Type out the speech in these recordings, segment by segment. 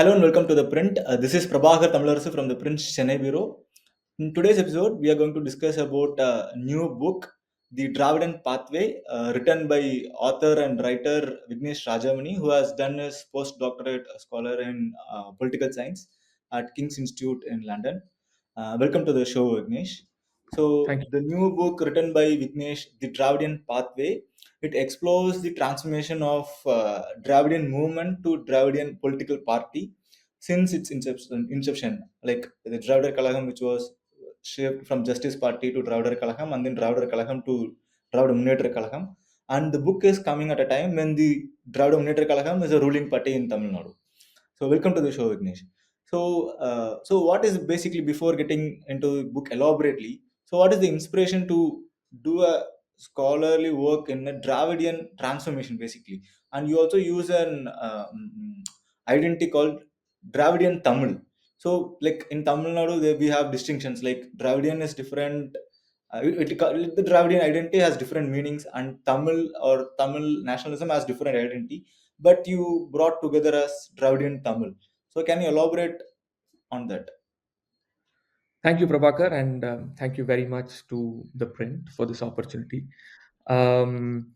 Hello and welcome to The Print. This is Prabhakar Tamilarasu from The Print Chennai Bureau. In today's episode, we are going to discuss about a new book, The Dravidian Pathway, written by author and writer Vignesh Rajahmani, who has done his postdoctorate scholar in political science at King's Institute in London. Welcome to the show, Vignesh. Thank So, you. the new book written by Vignesh, The Dravidian Pathway, it explores the transformation of Dravidian movement to Dravidian political party since its inception. Like the Dravidar Kalagam, which was shaped from Justice Party to Dravidar Kalagam, and then Dravidar Kalagam to Dravida Munnetra Kalagam. And the book is coming at a time when the Dravida Munnetra Kalagam is a ruling party in Tamil Nadu. So, welcome to the show, Vignesh. So what is basically, before getting into the book elaborately? So, what is the inspiration to do a scholarly work in a Dravidian transformation, basically? And you also use an identity called Dravidian Tamil. So, like in Tamil Nadu, we have distinctions like Dravidian is different. The Dravidian identity has different meanings, and Tamil or Tamil nationalism has different identity. But you brought together as Dravidian Tamil. So, can you elaborate on that? Thank you, Prabhakar, and thank you very much to the print for this opportunity. Um,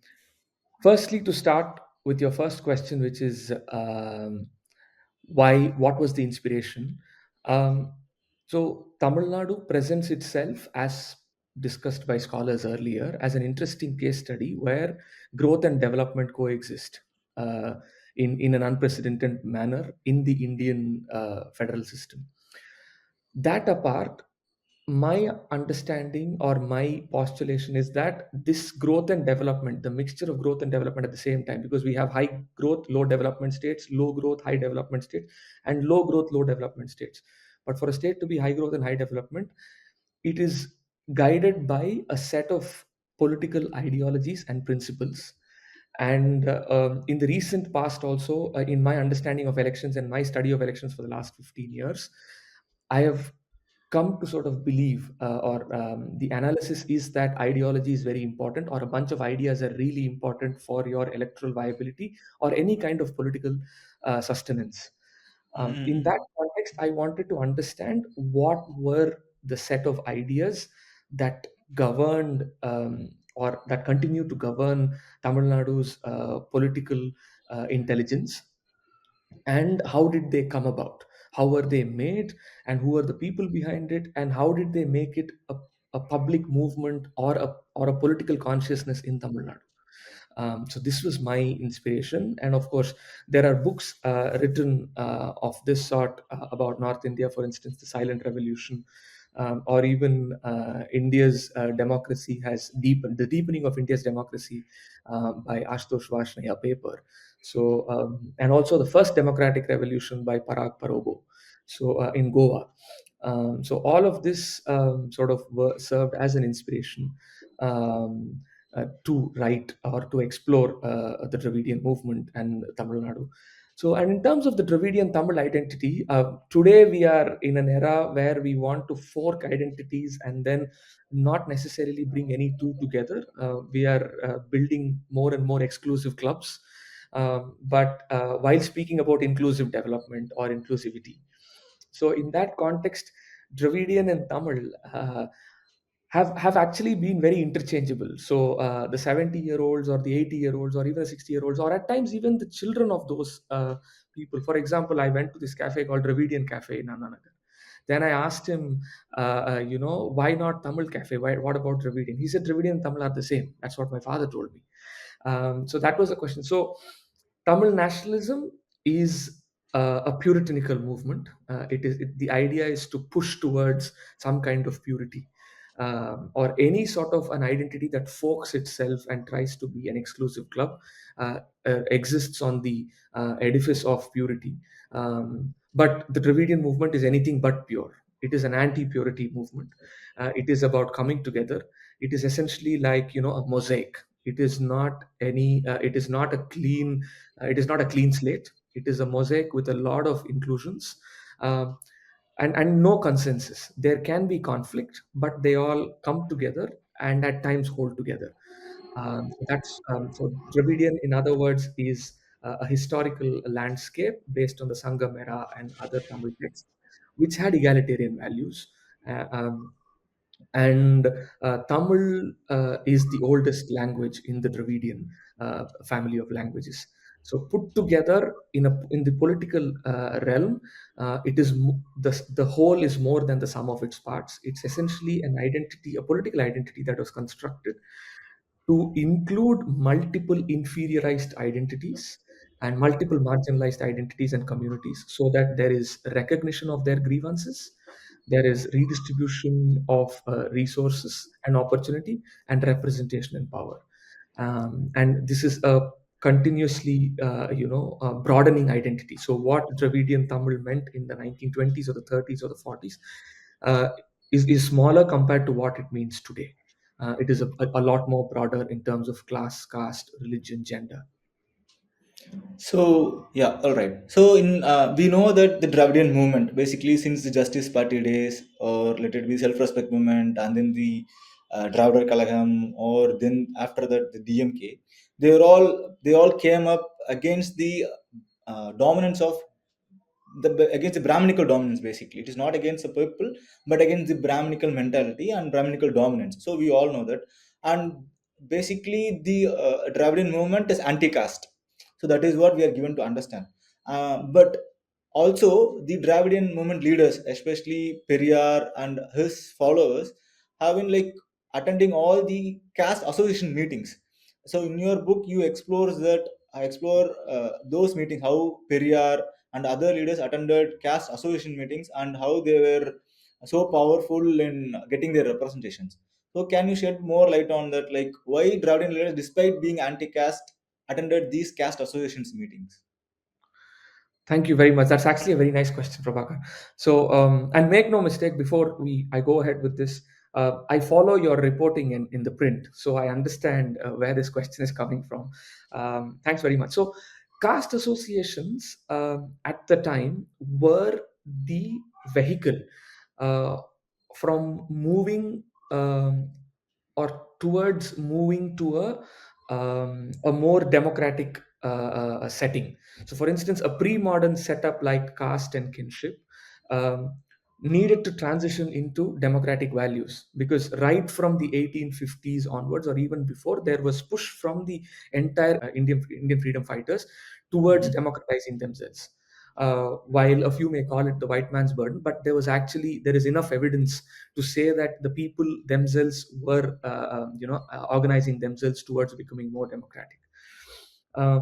Firstly, to start with your first question, which is what was the inspiration? Um, so, Tamil Nadu presents itself, as discussed by scholars earlier, as an interesting case study where growth and development coexist uh, in an unprecedented manner in the Indian federal system. That apart, my understanding or my postulation is that this growth and development, the mixture of growth and development at the same time, because we have high growth, low development states, low growth, high development states, and low growth, low development states. But for a state to be high growth and high development, it is guided by a set of political ideologies and principles. And in the recent past, also, in my understanding of elections and my study of elections for the last 15 years, I have come to sort of believe, or the analysis is that ideology is very important, or a bunch of ideas are really important for your electoral viability or any kind of political sustenance. In Mm-hmm. that context, I wanted to understand what were the set of ideas that governed, or that continue to govern Tamil Nadu's political intelligence, and how did they come about, how were they made, and who were the people behind it, and how did they make it a public movement or a political consciousness in Tamil Nadu. So this was my inspiration, and of course, there are books written of this sort about North India, for instance, the Silent Revolution, or even India's democracy has deepened, the deepening of India's democracy by Ashutosh Varshney paper. So, and also the first democratic revolution by Parag Parobo. So in Goa. So all of this sort of served as an inspiration. To write or to explore the Dravidian movement and Tamil Nadu. So, and in terms of the Dravidian Tamil identity, today we are in an era where we want to fork identities and then not necessarily bring any two together. We are building more and more exclusive clubs. But while speaking about inclusive development or inclusivity, so in that context, Dravidian and Tamil have actually been very interchangeable. So the 70-year-olds or the 80-year-olds or even the 60-year-olds, or at times even the children of those people. For example, I went to this cafe called Dravidian Cafe in Ananagar. Then I asked him, why not Tamil Cafe? Why, what about Dravidian? He said Dravidian and Tamil are the same. That's what my father told me. So that was the question. So Tamil nationalism is a puritanical movement. The idea is to push towards some kind of purity, or any sort of an identity that forks itself and tries to be an exclusive club, exists on the edifice of purity. But the Dravidian movement is anything but pure. It is an anti-purity movement. It is about coming together. It is essentially like, a mosaic. It is not any. It is not a clean. It is not a clean slate. It is a mosaic with a lot of inclusions. Um, and no consensus. There can be conflict, but they all come together and at times hold together. So Dravidian, in other words, is a historical landscape based on the Sangam era and other Tamil texts, which had egalitarian values. Uh, um, and Tamil is the oldest language in the Dravidian family of languages. So put together in the political realm, it is the whole is more than the sum of its parts. It's essentially an identity, a political identity that was constructed to include multiple inferiorized identities and multiple marginalized identities and communities, so that there is recognition of their grievances, there is redistribution of resources and opportunity, and representation and power. And this is a continuously broadening identity. So what Dravidian Tamil meant in the 1920s or the 30s or the 40s uh, is smaller compared to what it means today. It is a lot more broader in terms of class, caste, religion, gender. So yeah, all right. So in we know that the Dravidian movement, basically since the Justice Party days, or let it be self-respect movement, and then the Dravida Kalagam, or then after that the DMK, they all came up against the dominance of against the Brahminical dominance. Basically, it is not against the people, but against the Brahminical mentality and Brahminical dominance. So we all know that, and basically the Dravidian movement is anti-caste. So that is what we are given to understand. But also the Dravidian movement leaders, especially Periyar and his followers, have been like attending all the caste association meetings. So in your book, you explores that explore those meetings, how Periyar and other leaders attended caste association meetings and how they were so powerful in getting their representations. So can you shed more light on that, like why Dravidian leaders, despite being anti-caste, attended these caste associations meetings? Thank you very much. That's actually a very nice question, Prabhakar. So, and make no mistake, before I go ahead with this, I follow your reporting in the print, so I understand where this question is coming from. Thanks very much. So, caste associations at the time were the vehicle uh, from moving or towards moving to a more democratic setting. So, for instance, a pre-modern setup like caste and kinship um, needed to transition into democratic values, because right from the 1850s onwards, or even before, there was push from the entire Indian freedom fighters towards Mhm. democratizing themselves. While a few may call it the white man's burden, but there is enough evidence to say that the people themselves were organizing themselves towards becoming more democratic. Uh,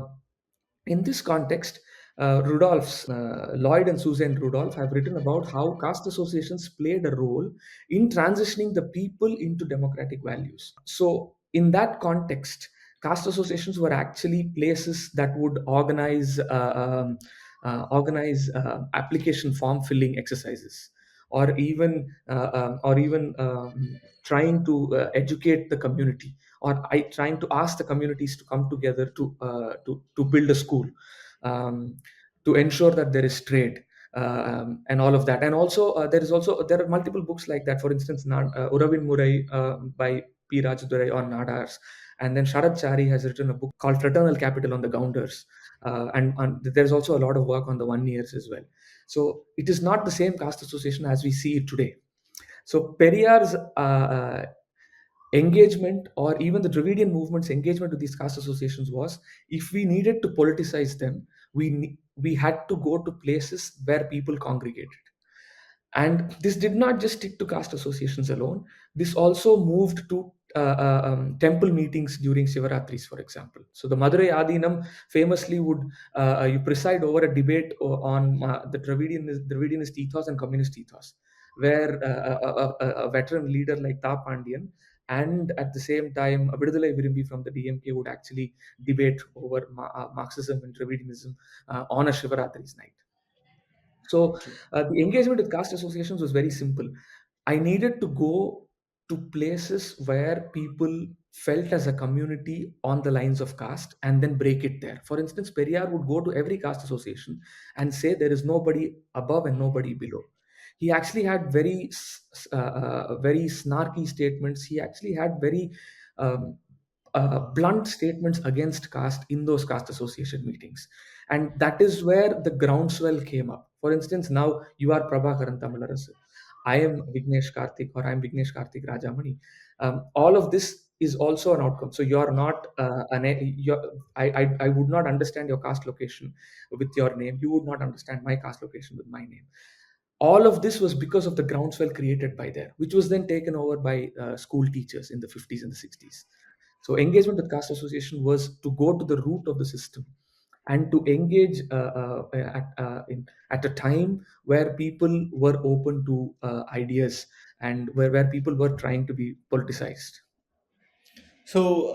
in this context, Lloyd and Susan Rudolph have written about how caste associations played a role in transitioning the people into democratic values. So, in that context, caste associations were actually places that would organize application form filling exercises, or even trying to educate the community, or trying to ask the communities to come together to build a school, um, to ensure that there is trade, and all of that. And also, there are multiple books like that. For instance, Uravin Murai by P. Rajadurai on Nadars, and then Sharad Chari has written a book called Fraternal Capital on the Gounders, and there's also a lot of work on the one years as well. So it is not the same caste association as we see it today. So Periyar's engagement, or even the Dravidian movement's engagement with these caste associations, was, if we needed to politicize them, we had to go to places where people congregated. And this did not just stick to caste associations alone. This also moved to temple meetings during Shivaratris, for example. So the Madurai Adinam famously would you preside over a debate on the Dravidianist ethos and communist ethos, where a veteran leader like Ta Pandian and at the same time Vidudalai Virimbi from the DMK would actually debate over Marxism and Dravidianism on a Shivaratris night. So Okay. the engagement with caste associations was very simple. I needed to go to places where people felt as a community on the lines of caste and then break it there. For instance, Periyar would go to every caste association and say there is nobody above and nobody below. He actually had very snarky statements. He actually had very um, blunt statements against caste in those caste association meetings. And that is where the groundswell came up. For instance, now you are Prabhakar Tamilarasu. I am Vignesh Karthik, or I am Vignesh Karthik Rajamani. All of this is also an outcome. So you are not I would not understand your caste location with your name. You would not understand my caste location with my name. All of this was because of the groundswell created by there, which was then taken over by school teachers in the 50s and the 60s. So engagement with caste association was to go to the root of the system and to engage at a time where people were open to ideas, and where people were trying to be politicized. So,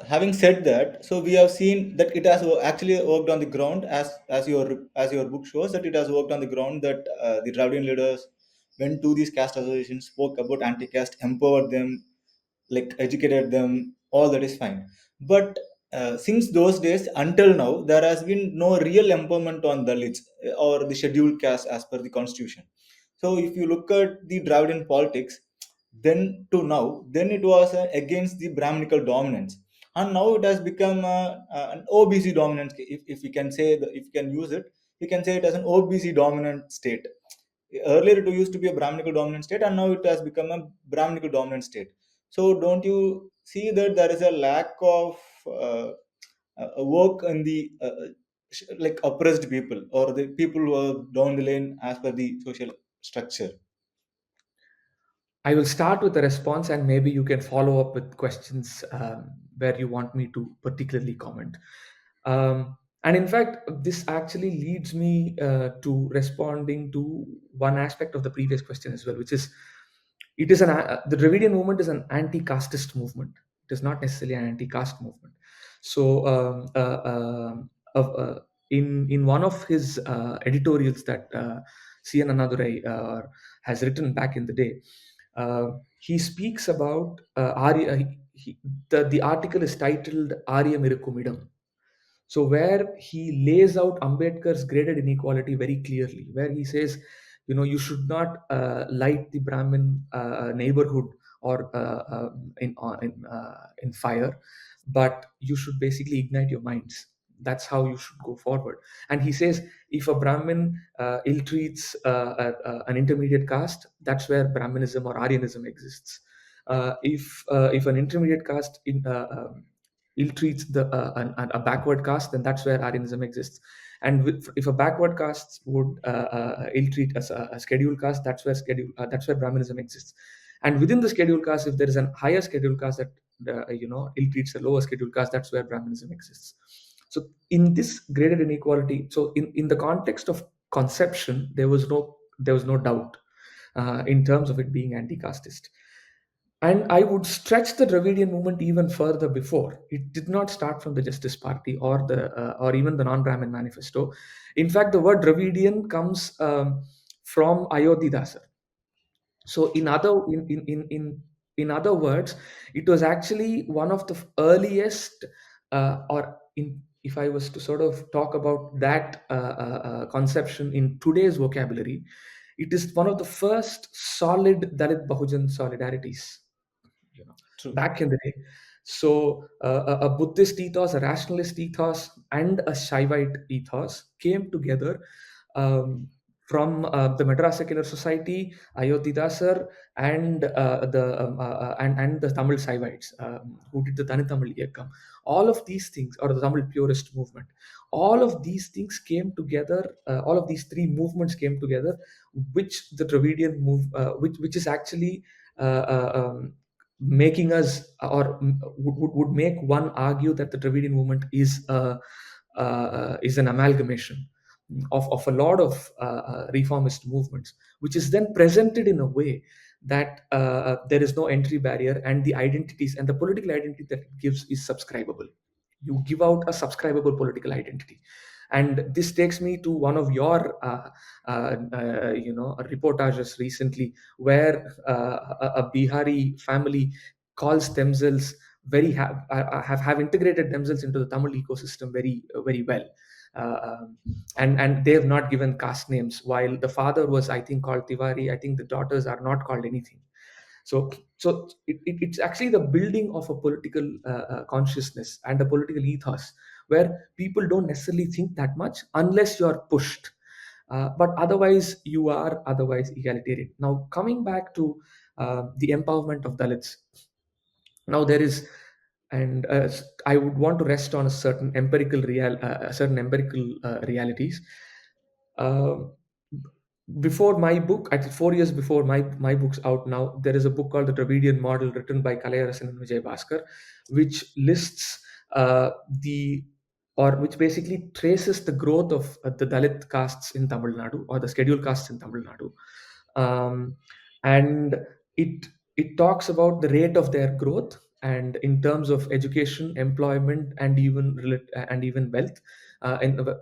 having said that, so we have seen that it has actually worked on the ground, as your book shows that it has worked on the ground. That the Dravidian leaders went to these caste associations, spoke about anti-caste, empowered them, like educated them. All that is fine, but since those days until now, there has been no real empowerment on Dalits or the scheduled caste as per the constitution. So, if you look at the Dravidian politics, then to now, then it was against the Brahminical dominance, and now it has become an OBC dominance. If we can say, if we can use it, we can say it as an OBC dominant state. Earlier, it used to be a Brahminical dominant state, and now it has become a Brahminical dominant state. So, don't you see that there is a lack of work in the like oppressed people or the people who are down the lane as per the social structure? I will start with a response, and maybe you can follow up with questions where you want me to particularly comment. And in fact, this actually leads me to responding to one aspect of the previous question as well, which is the Dravidian movement is an anti-casteist movement. It is not necessarily an anti-caste movement. So, in one of his editorials that C.N. Annadurai has written back in the day, he speaks about the article is titled Arya Mirukumidam. So where he lays out Ambedkar's graded inequality very clearly, where he says, you should not light the Brahmin neighborhood or in fire, but you should basically ignite your minds. That's how you should go forward. And he says, if a Brahmin ill-treats an intermediate caste, that's where Brahminism or Aryanism exists. If an intermediate caste ill-treats a backward caste, then that's where Aryanism exists. And if a backward caste would ill-treat a scheduled caste, that's where Brahminism exists. And within the scheduled caste, if there is a higher scheduled caste that ill-treats a lower scheduled caste, that's where Brahminism exists. So in this graded inequality, so in the context of conception, there was no doubt in terms of it being anti-casteist. And I would stretch the Dravidian movement even further before. It did not start from the Justice Party or even the Non-Brahmin Manifesto. In fact, the word Dravidian comes from Ayodhidasar. So in other words, it was actually one of the earliest, if I was to sort of talk about that conception in today's vocabulary, it is one of the first solid Dalit Bahujan solidarities, you know, True. back in the day. So a Buddhist ethos, a rationalist ethos, and a Shaivite ethos came together um, from the Madras Secular Society, Ayodhidasar, and the Tamil Saivites who did the Tani Tamil Iyakkam. All of these things, or the Tamil purist movement, all of these things came together. All of these three movements came together, which the Dravidian which is actually making us, or would make one argue that the Dravidian movement is an amalgamation of a lot of reformist movements, which is then presented in a way that there is no entry barrier, and the identities and the political identity that it gives is subscribable. You give out a subscribable political identity. And this takes me to one of your reportages recently, where a Bihari family calls themselves have integrated themselves into the Tamil ecosystem very well. And they have not given caste names, while the father was, I think, called Tiwari. I think the daughters are not called anything. It's actually the building of a political consciousness and a political ethos where people don't necessarily think that much unless you are pushed, but otherwise you are otherwise egalitarian. Now coming back to the empowerment of Dalits, now there is, and I would want to rest on a certain empirical realities. Um Before my book, at 4 years before my book's out now, there is a book called The Dravidian Model, written by Kalayarasan and Vijay Bhaskar, which lists the or which basically traces the growth of the Dalit castes in Tamil Nadu, or the scheduled castes in Tamil Nadu, um, and it it talks about the rate of their growth, and in terms of education, employment, and even wealth.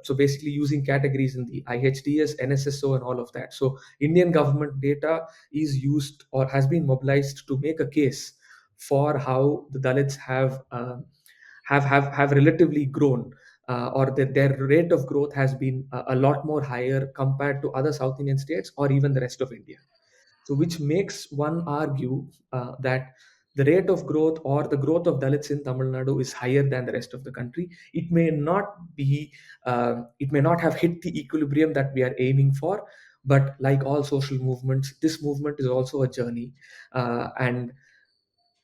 So basically using categories in the IHDS, NSSO, and all of that. So Indian government data is used or has been mobilized to make a case for how the Dalits have relatively grown, or their rate of growth has been a lot more higher compared to other South Indian states or even the rest of India. So, which makes one argue that the rate of growth or the growth of Dalits in Tamil Nadu is higher than the rest of the country. It may not have hit the equilibrium that we are aiming for, but like all social movements, this movement is also a journey, and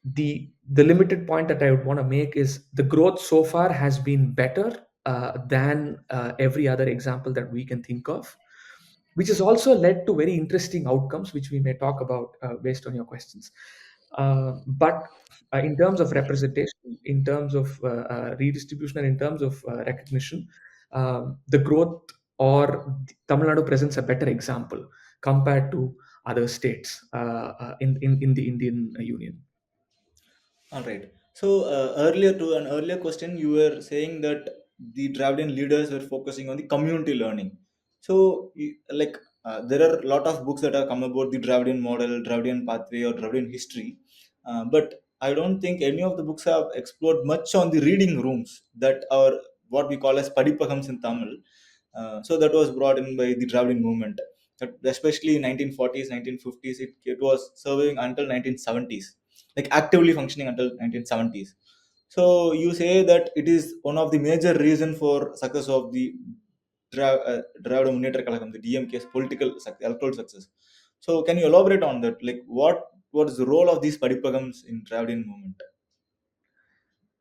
the limited point that I would want to make is the growth so far has been better than every other example that we can think of, which has also led to very interesting outcomes, which we may talk about based on your questions. But in terms of representation, in terms of redistribution, and in terms of recognition, the growth or Tamil Nadu presents a better example compared to other states in the Indian Union. All right. So earlier to an earlier question, you were saying that the Dravidian leaders were focusing on the community learning. So there are a lot of books that have come about the Dravidian model, Dravidian pathway, or Dravidian history, but I don't think any of the books have explored much on the reading rooms that are what we call as padipagams in Tamil. So that was brought in by the Dravidian movement. Especially in 1940s, 1950s, it was serving until 1970s, like actively functioning until 1970s. So you say that it is one of the major reason for success of the Dravida Munnetra Kalagam, the DMK's electoral success. So can you elaborate on that? Like what is the role of these Padipagams in Dravidian movement?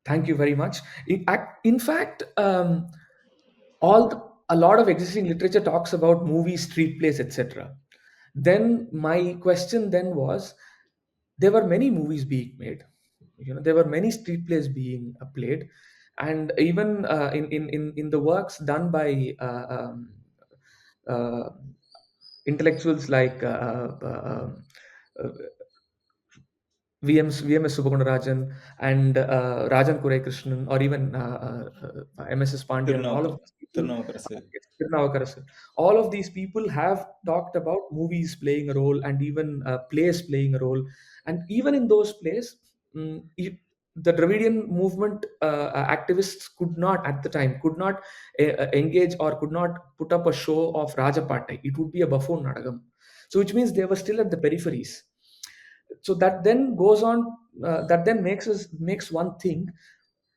Thank you very much. In fact, a lot of existing literature talks about movies, street plays, etc. Then my question then was, there were many movies being made. There were many street plays being played, and even in the works done by uh, intellectuals like uh, VMS Subbanarajan and Rajan Kurai Krishnan, or even MSS Pandian, and all of Tirunavakar, these people, Tirunavakarasu. Tirunavakarasu, all of these people have talked about movies playing a role, and even plays playing a role. And even in those plays, the Dravidian movement activists at the time, could not engage or could not put up a show of Rajapatai. It would be a buffoon nadagam. So, which means they were still at the peripheries. So that then goes on, that then makes one thing,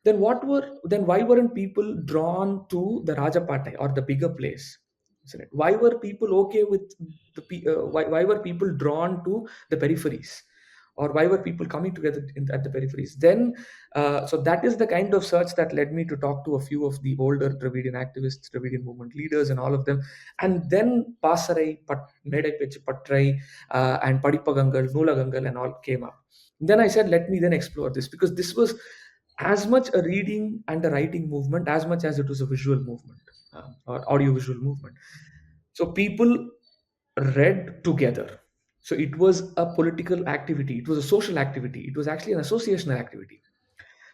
then why weren't people drawn to the Rajapatai or the bigger place, isn't it? Why were people okay with why were people drawn to the peripheries, or why were people coming together at the peripheries then? So that is the kind of search that led me to talk to a few of the older Dravidian activists, Dravidian movement leaders, and all of them. And then Pasarai, Medai Pechu Patrai, and Padipagangal, Nulagangal, and all came up. Then I said, let me then explore this, because this was as much a reading and a writing movement as much as it was a visual movement, or audiovisual movement. So people read together. So it was a political activity, it was a social activity, it was actually an associational activity.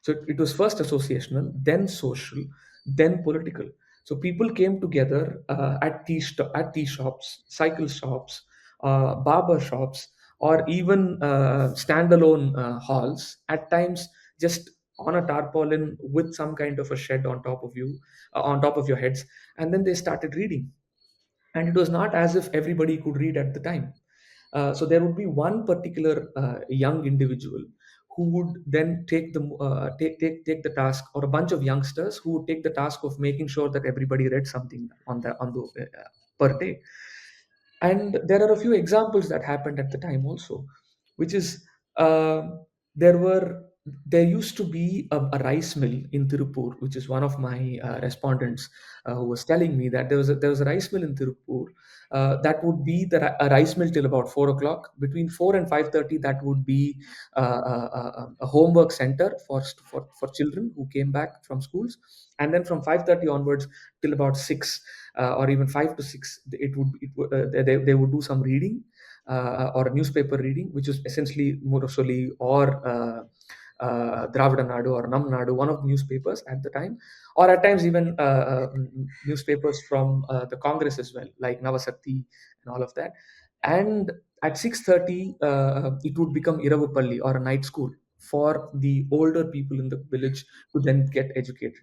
So it was first associational, then social, then political. So people came together at tea shops, cycle shops, barber shops, or even standalone halls. At times, just on a tarpaulin with some kind of a shed on top of you, on top of your heads, and then they started reading. And it was not as if everybody could read at the time. So there would be one particular young individual who would then take the task, or a bunch of youngsters who would take the task of making sure that everybody read something on the per day. And there are a few examples that happened at the time also, which is, um there were there used to be a rice mill in Tirupur, which is one of my respondents who was telling me that there was a rice mill in Tirupur. That would be a rice mill till about 4 o'clock. Between 4 and 5:30, that would be a homework center for children who came back from schools, and then from 5:30 onwards till about 6, or even 5 to 6, they would do some reading, or newspaper reading, which is essentially Murasoli or Dravida Nadu or Nam Nadu, one of the newspapers at the time, or at times even newspapers from the Congress as well, like Navasakti and all of that. And at 6:30, it would become Iravupalli, or a night school, for the older people in the village to then get educated.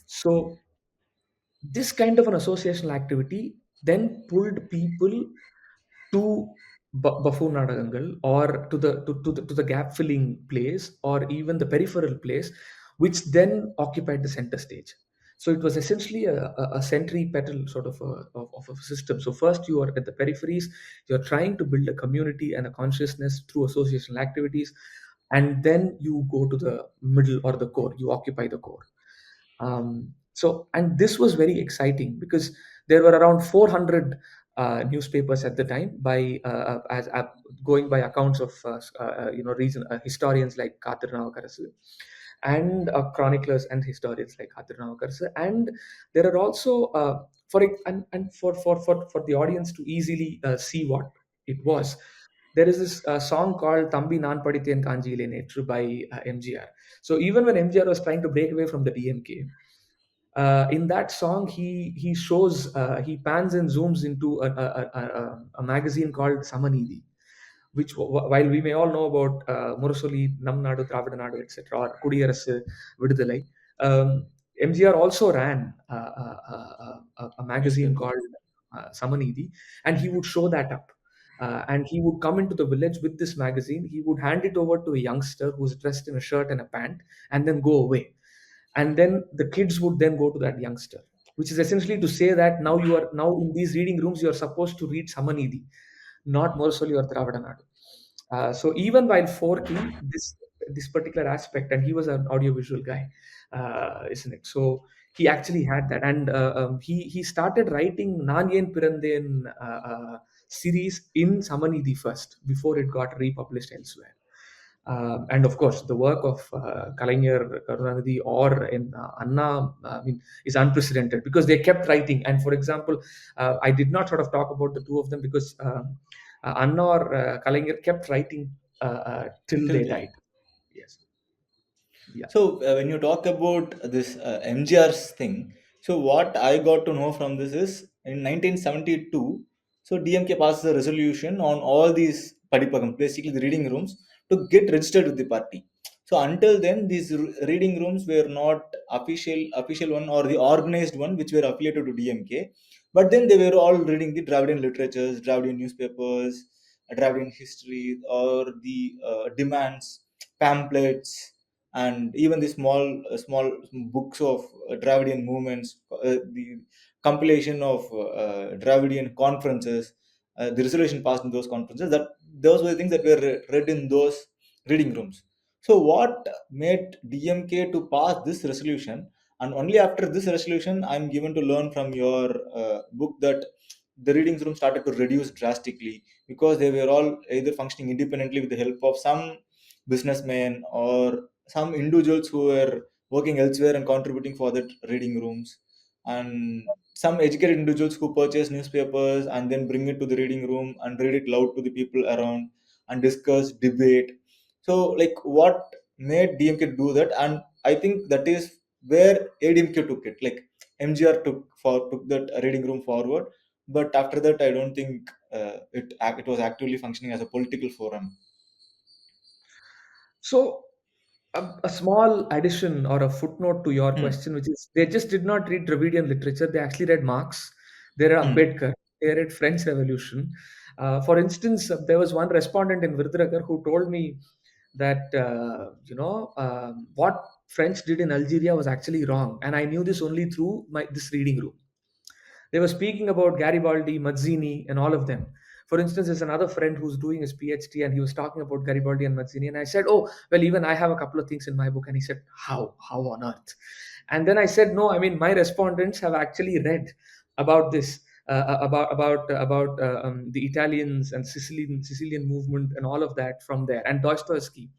So this kind of an associational activity then pulled people to buffoon nadagangal, or to the gap filling place, or even the peripheral place, which then occupied the center stage. So it was essentially a centripetal sort of a system. So first you are at the peripheries, you're trying to build a community and a consciousness through associational activities, and then you go to the middle or the core, you occupy the core. And this was very exciting because there were around 400 newspapers at the time, by as going by accounts of region historians like Katirnavakarasu, and chroniclers and historians like Katirnavakarasu. And there are also for it, and for the audience to easily see what it was. There is this song called Thambi Naan Padithen Kanjile Netru by MGR. So even when MGR was trying to break away from the DMK, in that song he pans and zooms into a magazine called Samanidi, which while we may all know about Murasoli, Nam Nadu, Dravida Nadu, etc., or Kudiyarasu, Vidudalai, MGR also ran a magazine Newspaper. called Samanidi, and he would show that up. And he would come into the village with this magazine. He would hand it over to a youngster who's dressed in a shirt and a pant, and then go away. And then the kids would then go to that youngster, which is essentially to say that now in these reading rooms you are supposed to read Samanidi, not Morsoli or Dravida Nadu. So even while forking this particular aspect, and he was an audiovisual guy, isn't it? So he actually had that, and he started writing Nanyen Pirandhen series in Samanidi first before it got republished elsewhere. And of course, the work of Kalaignar, Karunanidhi, or in Anna, is unprecedented because they kept writing. And for example, I did not sort of talk about the two of them because Anna or Kalaignar kept writing till Till they they. died. Yes. Yeah. So when you talk about this MGR's thing, so what I got to know from this is in 1972, so DMK passed a resolution on all these padipagam, basically the reading rooms, to get registered with the party. So until then, these reading rooms were not official one or the organized one, which were affiliated to DMK. But then they were all reading the Dravidian literatures, Dravidian newspapers, Dravidian history, or the demands, pamphlets, and even the small books of Dravidian movements, the compilation of Dravidian conferences, the resolution passed in those conferences. That those were the things that were read in those reading rooms. So what made DMK to pass this resolution? And only after this resolution, I'm given to learn from your book that the reading room started to reduce drastically because they were all either functioning independently with the help of some businessmen or some individuals who were working elsewhere and contributing for that reading rooms, and some educated individuals who purchase newspapers and then bring it to the reading room and read it loud to the people around and discuss debate. So like what made DMK do that? And I think that is where ADMK took it, like MGR took that reading room forward. But after that I don't think it was actively functioning as a political forum. So a small addition or a footnote to your Hmm. question, which is they just did not read Dravidian literature. They actually read Marx. They read Hmm. Ambedkar. They read French Revolution. For instance, there was one respondent in Virudhunagar who told me that what French did in Algeria was actually wrong, and I knew this only through this reading room. They were speaking about Garibaldi, Mazzini, and all of them. For instance, there's another friend who's doing his PhD, and he was talking about Garibaldi and Mazzini, and I said, "Oh, well, even I have a couple of things in my book." And he said, "How? How on earth?" And then I said, "No, I mean, my respondents have actually read about this." About the Italians and Sicilian movement and all of that from there, and Dostoevsky,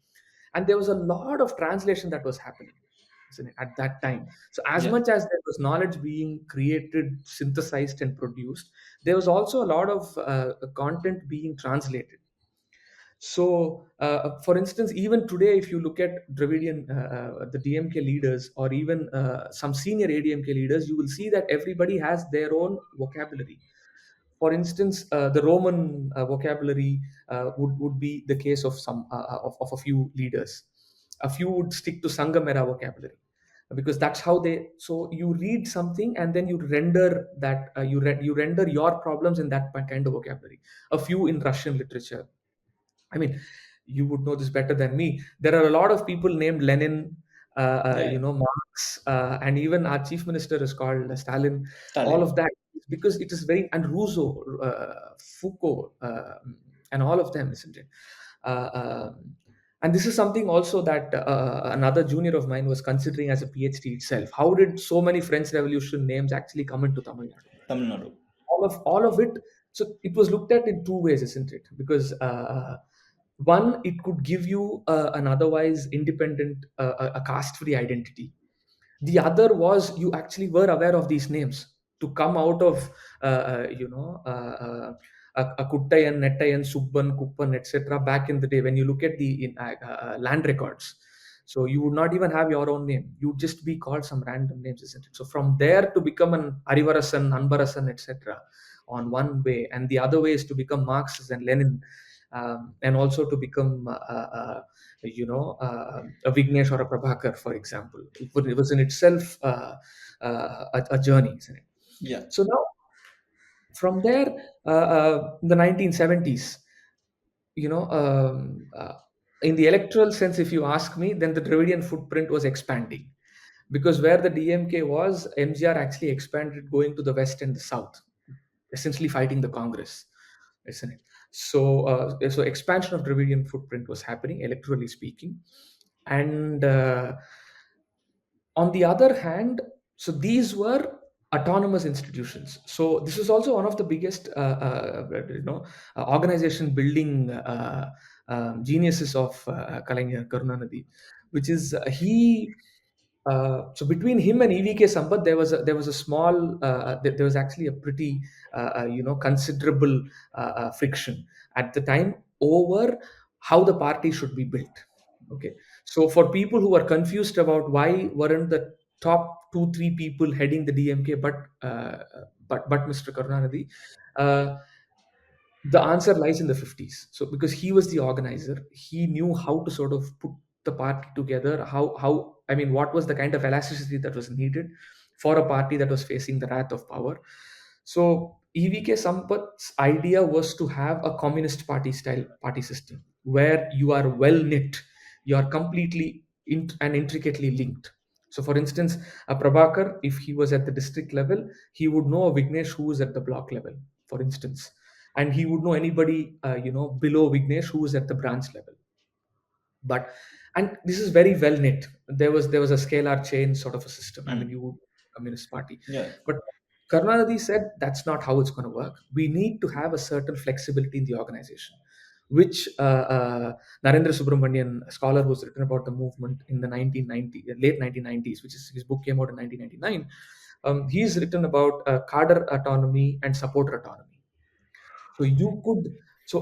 and there was a lot of translation that was happening, isn't it, at that time. So as Yeah. much as there was knowledge being created, synthesized, and produced, there was also a lot of content being translated. So, for instance, even today, if you look at the DMK leaders, or even some senior ADMK leaders, you will see that everybody has their own vocabulary. For instance, the Roman vocabulary would be the case of of a few leaders. A few would stick to Sangamera vocabulary because that's how they. So you read something and then you render that you render your problems in that kind of vocabulary. A few in Russian literature. I mean, you would know this better than me. There are a lot of people named Lenin, Yeah, yeah. Marx, and even our chief minister is called Stalin. All Stalin. of that because it is very, and Rousseau, Foucault, and all of them, isn't it? Uh, um, and this is something also that another junior of mine was considering as a PhD itself. How did so many French Revolution names actually come into Tamil Nadu? Tamil Nadu. All of it, so it was looked at in two ways, isn't it? Because one, it could give you an otherwise independent a caste free identity. The other was you actually were aware of these names to come out of a Kuttayan, Nettayan, Subban, Kuppan, etc. Back in the day, when you look at the land records, so you would not even have your own name. You'd just be called some random names, isn't it? So from there to become an Arivarasan, Anbarasan, etc. on one way, and the other way is to become Marxist and Lenin, and also to become a Vignesh or a Prabhakar, for example. It was in itself a journey, isn't it? Yeah. So now, from there, the 1970s, you know, in the electoral sense, if you ask me, then the Dravidian footprint was expanding because where the DMK was, MGR actually expanded going to the west and the south, essentially fighting the Congress, isn't it? So expansion of Dravidian footprint was happening, electorally speaking, and on the other hand, so these were autonomous institutions. So this is also one of the biggest, organization building geniuses of Kalaignar Karunanidhi, which is so between him and EVK Sampath, there was a small, there was actually a pretty, considerable friction at the time over how the party should be built. Okay, so for people who are confused about why weren't the top two, three people heading the DMK, but Mr. Karunanidhi, uh, the answer lies in the 50s. So because he was the organizer, he knew how to sort of put the party together. How I mean, what was the kind of elasticity that was needed for a party that was facing the wrath of power? So EVK Sampath's idea was to have a communist party style party system where you are well knit, you are completely and intricately linked. So, for instance, a Prabhakar, if he was at the district level, he would know a Vignesh who is at the block level, for instance, and he would know anybody below Vignesh who is at the branch level. But and this is very well knit. There was a scalar chain sort of a system. I mean, Mm. you would Communist Party, Yeah. but Karunanidhi said that's not how it's going to work. We need to have a certain flexibility in the organization, which Narendra Subramanian, a scholar who's written about the movement in the late 1990s, which is his book came out in 1999. He's written about cadre autonomy and supporter autonomy. So you could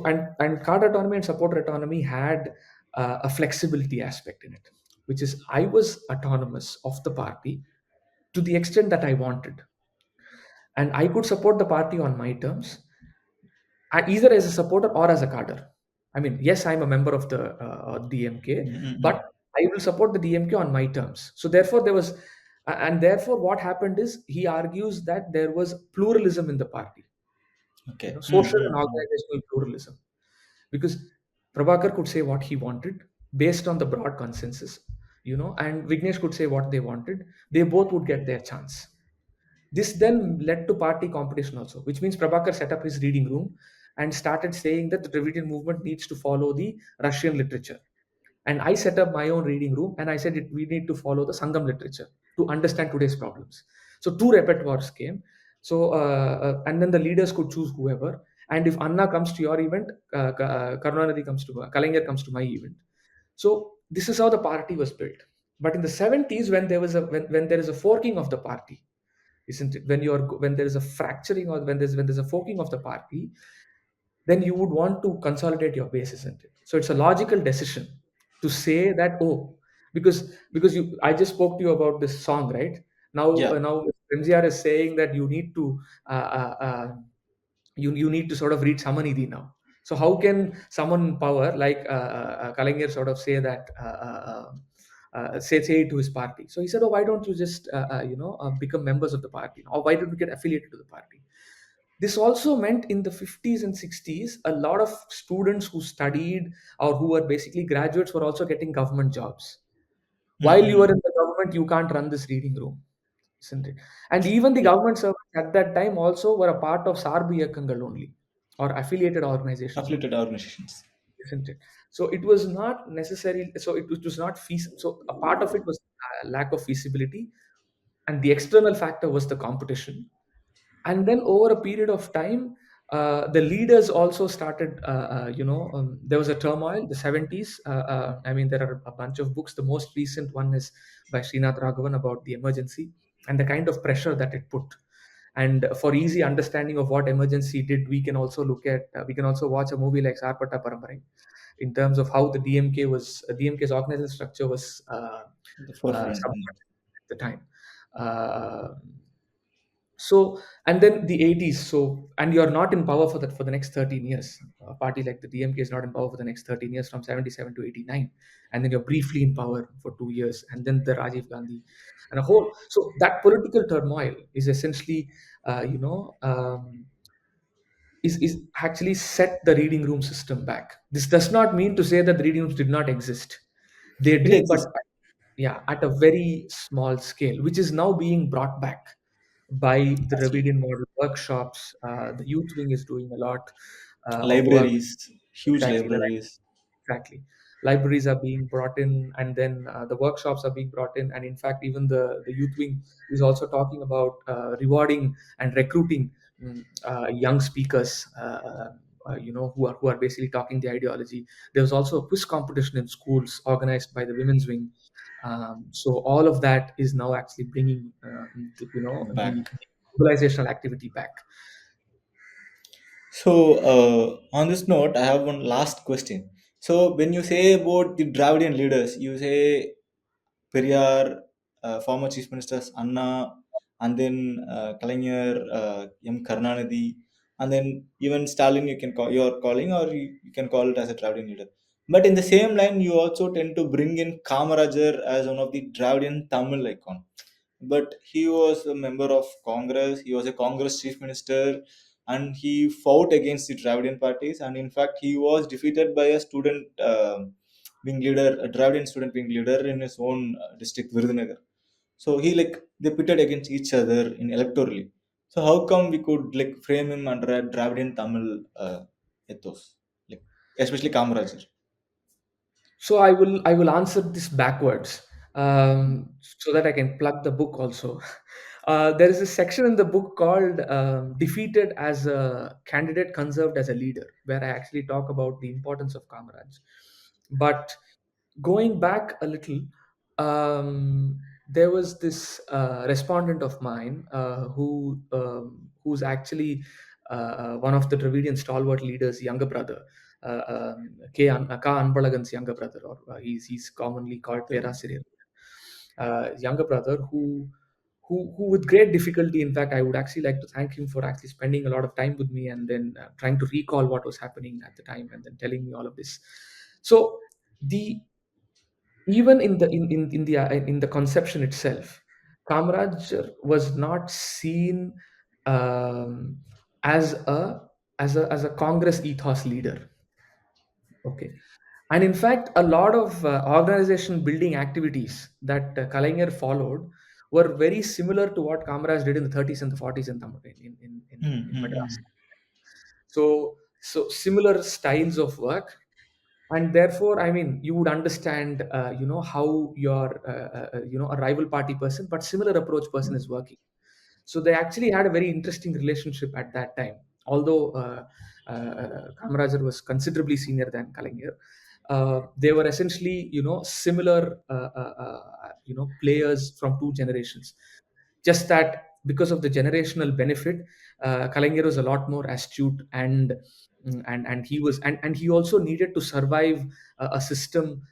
and card autonomy and support autonomy had a flexibility aspect in it, which is I was autonomous of the party to the extent that I wanted, and I could support the party on my terms, either as a supporter or as a cadre. I mean, yes, I'm a member of the DMK, but Mm-mm. I will support the DMK on my terms. So therefore, and therefore, what happened is he argues that there was pluralism in the party. Okay. Social and organizational pluralism. Because Prabhakar could say what he wanted based on the broad consensus, and Vignesh could say what they wanted. They both would get their chance. This then led to party competition also, which means Prabhakar set up his reading room and started saying that the Dravidian movement needs to follow the Russian literature. And I set up my own reading room and I said we need to follow the Sangam literature to understand today's problems. So two repertoires came. So and then the leaders could choose whoever. And if Anna comes to your event, Karunanidhi comes to Kalanger comes to my event. So this is how the party was built. But in the 70s, when there was a when there is a forking of the party, isn't it? When there is a fracturing or when there's a forking of the party, then you would want to consolidate your base, isn't it? So it's a logical decision to say that, oh, because you I just spoke to you about this song, right? Now Yeah. now MGR is saying that you need to sort of read Samanidhi now. So how can someone in power like Kalanger sort of say that say it to his party? So he said, oh, why don't you just become members of the party, or why don't you get affiliated to the party? This also meant in the 50s and 60s, a lot of students who studied or who were basically graduates were also getting government jobs. While you are Mm-hmm. in the government, you can't run this reading room, isn't it? And even the Yeah. government servants at that time also were a part of Sarbi Yakkangal only, or affiliated organizations only, Affiliated organizations. isn't it? So it was not necessary. So it was not feasible. So a part of it was lack of feasibility, and the external factor was the competition. And then over a period of time, the leaders also started there was a turmoil, the 70s. I mean, there are a bunch of books. The most recent one is by Srinath Raghavan about the emergency and the kind of pressure that it put. And for easy understanding of what emergency did, we can also watch a movie like Sarpata Parambarai, in terms of how the DMK's organizational structure was The forefront. subverted at the time. Uh, so, and then the 80s. So, and you're not in power for the next 13 years. A party like the DMK is not in power for the next 13 years, from 77 to 89. And then you're briefly in power for 2 years. And then the Rajiv Gandhi and a whole. So that political turmoil is essentially, is actually set the reading room system back. This does not mean to say that the reading rooms did not exist. They It did, but exists. yeah, at a very small scale, which is now being brought back by the Actually, Dravidian model workshops. The youth wing is doing a lot of work. libraries, huge Exactly, libraries. exactly. Libraries are being brought in, and then the workshops are being brought in, and in fact, even the youth wing is also talking about rewarding and recruiting young speakers. Who are basically talking the ideology. There was also a quiz competition in schools organized by the women's wing. So all of that is now actually bringing the Back. mobilizational activity back. So, on this note, I have one last question. So, when you say about the Dravidian leaders, you say Periyar, former Chief Ministers Anna, and then Kalaignar, M. Karunanidhi, and then even Stalin. You're calling, or you can call it as a Dravidian leader. But in the same line, you also tend to bring in Kamarajar as one of the Dravidian Tamil icon. But he was a member of Congress. He was a Congress chief minister, and he fought against the Dravidian parties. And in fact, he was defeated by a student wing leader, a Dravidian student wing leader in his own district, Virudhunagar. So they pitted against each other in electorally. So how come we could frame him under a Dravidian Tamil ethos, like especially Kamarajar? So I will answer this backwards, so that I can plug the book also. There is a section in the book called "Defeated as a Candidate, Conserved as a Leader," where I actually talk about the importance of Kamaraj. But going back a little, there was this respondent of mine who's actually one of the Dravidian stalwart leaders' younger brother, Ka Anbalagan's younger brother, or he's commonly called Perasir. Younger brother who with great difficulty, in fact, I would actually like to thank him for actually spending a lot of time with me and then trying to recall what was happening at the time and then telling me all of this. So the even in the conception itself, Kamaraj was not seen um, as a as a Congress ethos leader. Okay. And in fact, a lot of organization building activities that Kalaignar followed were very similar to what Kamaraj did in the 30s and the 40s in Tamil in Madras. Mm-hmm. So similar styles of work, and therefore, I mean, you would understand, how your a rival party person, but similar approach person is working. So they actually had a very interesting relationship at that time. Although Kamarajar was considerably senior than Kalaignar, they were essentially, similar, players from two generations. Just that because of the generational benefit, Kalaignar was a lot more astute, and he was, and he also needed to survive a system,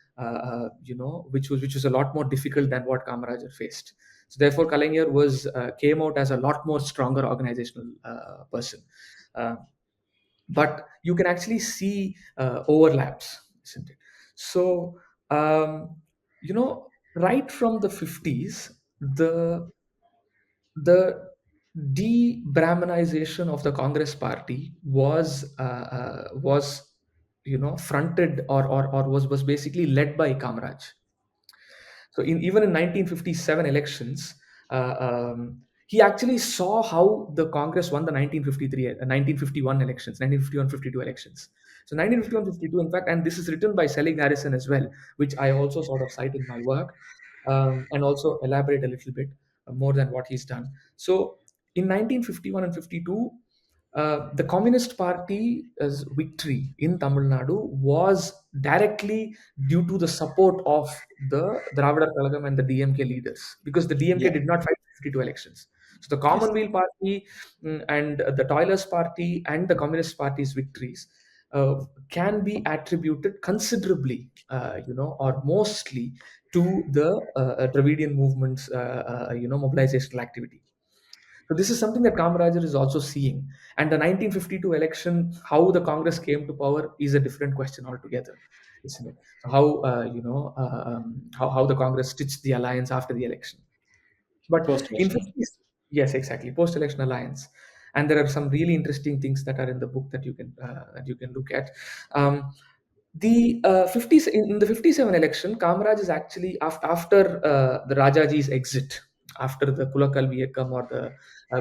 which was a lot more difficult than what Kamarajar faced. So therefore, Kalaignar was came out as a lot more stronger organizational person. Uh, but you can actually see overlaps, isn't it? So, right from the 50s, the de-Brahmanization of the Congress party was fronted, or was basically led by Kamaraj. So even in 1957 elections, uh, um, he actually saw how the Congress won the 1953, 1951 elections, 1951-52 elections. So 1951-52, in fact, and this is written by Selig Harrison as well, which I also sort of cite in my work, and also elaborate a little bit more than what he's done. So in 1951 and 52, the Communist Party's victory in Tamil Nadu was directly due to the support of the Dravidar Kalagam and the DMK leaders, because the DMK Yeah. did not fight 52 elections. So the Yes. Commonweal Party, and the Toilers Party and the Communist Party's victories can be attributed considerably, or mostly, to the Dravidian movement's, mobilizational activity. So this is something that Kamarajar is also seeing. And the 1952 election, how the Congress came to power is a different question altogether, isn't it? So how the Congress stitched the alliance after the election. But in Post-election. 50s, yes, exactly, post-election alliance, and there are some really interesting things that are in the book that you can look at. Um, the 50s in the 57 election, Kamaraj is actually after the Rajaji's exit, after the Kulakalvi Ekam, or the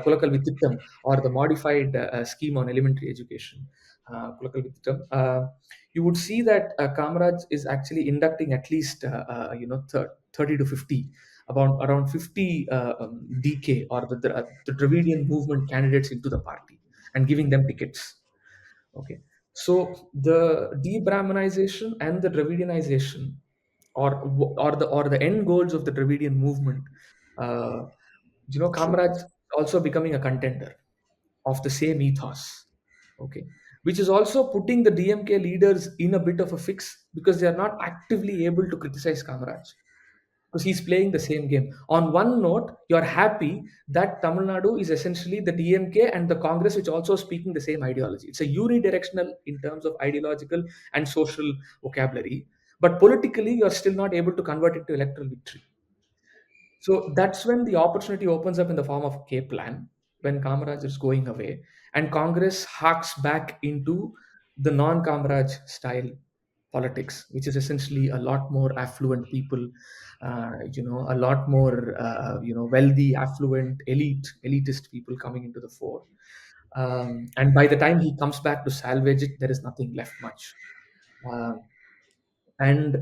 Kulakalvi Tittam, or the modified scheme on elementary education, Kulakalvi Tittam. You would see that Kamaraj is actually inducting at least 30 to 50, about around 50 DK, or the Dravidian movement candidates into the party, and giving them tickets. Okay. So the de-Brahmanization and the Dravidianization, or the end goals of the Dravidian movement, uh, True. Kamaraj also becoming a contender of the same ethos. Okay. Which is also putting the DMK leaders in a bit of a fix, because they are not actively able to criticize Kamaraj, because he's playing the same game. On one note, you're happy that Tamil Nadu is essentially the DMK and the Congress, which also speaking the same ideology. It's a unidirectional in terms of ideological and social vocabulary, but politically, you're still not able to convert it to electoral victory. So that's when the opportunity opens up in the form of K plan, when Kamaraj is going away, and Congress harks back into the non-Kamaraj style politics, which is essentially a lot more affluent people, a lot more wealthy, affluent, elitist people coming into the fore. And by the time he comes back to salvage it, there is nothing left much. Um, and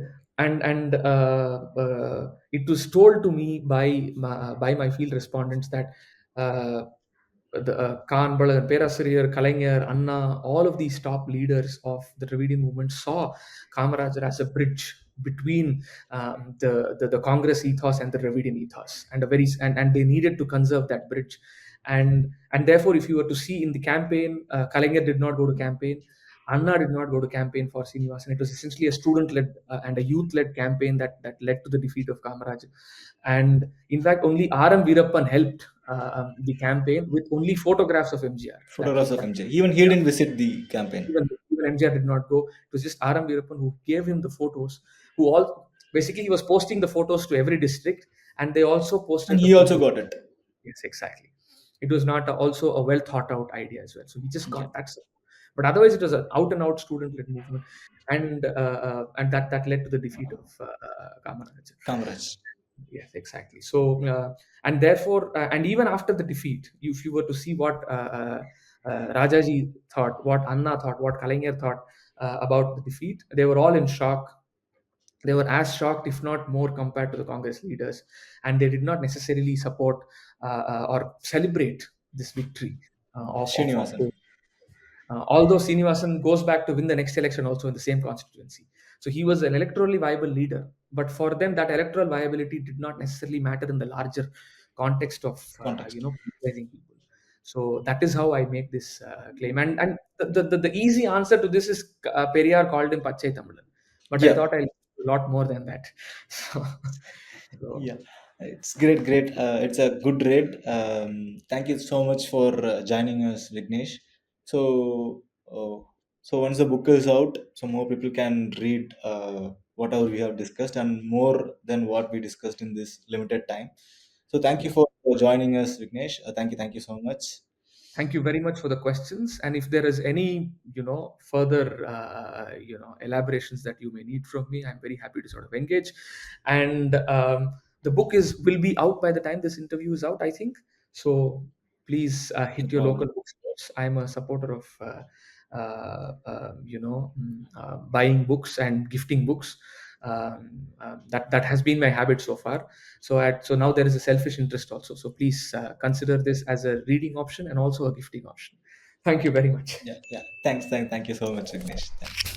it was told to me by my field respondents that uh, the Khan, Perasariyar, Kalaignar, Anna, all of these top leaders of the Dravidian movement saw Kamarajar as a bridge between the Congress ethos and the Dravidian ethos, and they needed to conserve that bridge. And therefore, if you were to see in the campaign, Kalaignar did not go to campaign. Anna did not go to campaign for Srinivasan. It was essentially a student-led and a youth-led campaign that led to the defeat of Kamaraj. And in fact, only R.M. Veerappan helped the campaign with only photographs of MGR. Photographs of MJ. Even he didn't visit the campaign. Even MGR did not go. It was just R.M. Veerappan who gave him the photos. Who all basically he was posting the photos to every district, and they also And posted the he also photos. got it. Yes, exactly. It was not also a well thought out idea as well. So he just Yeah. got that. But otherwise, it was an out and out student-led movement, and that led to the defeat of Kamaraj. Kamaraj. Yes, exactly. So, and therefore, and even after the defeat, if you were to see what Rajaji thought, what Anna thought, what Kalaignar thought about the defeat, they were all in shock. They were as shocked, if not more, compared to the Congress leaders, and they did not necessarily support or celebrate this victory of Srinivasan. although Srinivasan goes back to win the next election also in the same constituency. So he was an electorally viable leader. But for them, that electoral viability did not necessarily matter in the larger context of, Context. mobilizing people. So that is how I make this claim. And the easy answer to this is Periyar called him Pachai Tamilan. But I Yeah. thought I'll do a lot more than that. So, so Yeah, it's great, great. It's a good read. Thank you so much for joining us, Vignesh. So, so once the book is out, so more people can read whatever we have discussed and more than what we discussed in this limited time. So, thank you yeah. for joining us, Vignesh. Thank you so much. Thank you very much for the questions. And if there is any, further, elaborations that you may need from me, I'm very happy to sort of engage. And the book is will be out by the time this interview is out, I think. So please No hit your local problem. bookstores. I'm a supporter of, buying books and gifting books. That has been my habit so far. So now there is a selfish interest also. So please consider this as a reading option and also a gifting option. Thank you very much. Yeah, yeah. Thank you so much, Vignesh. Thank you.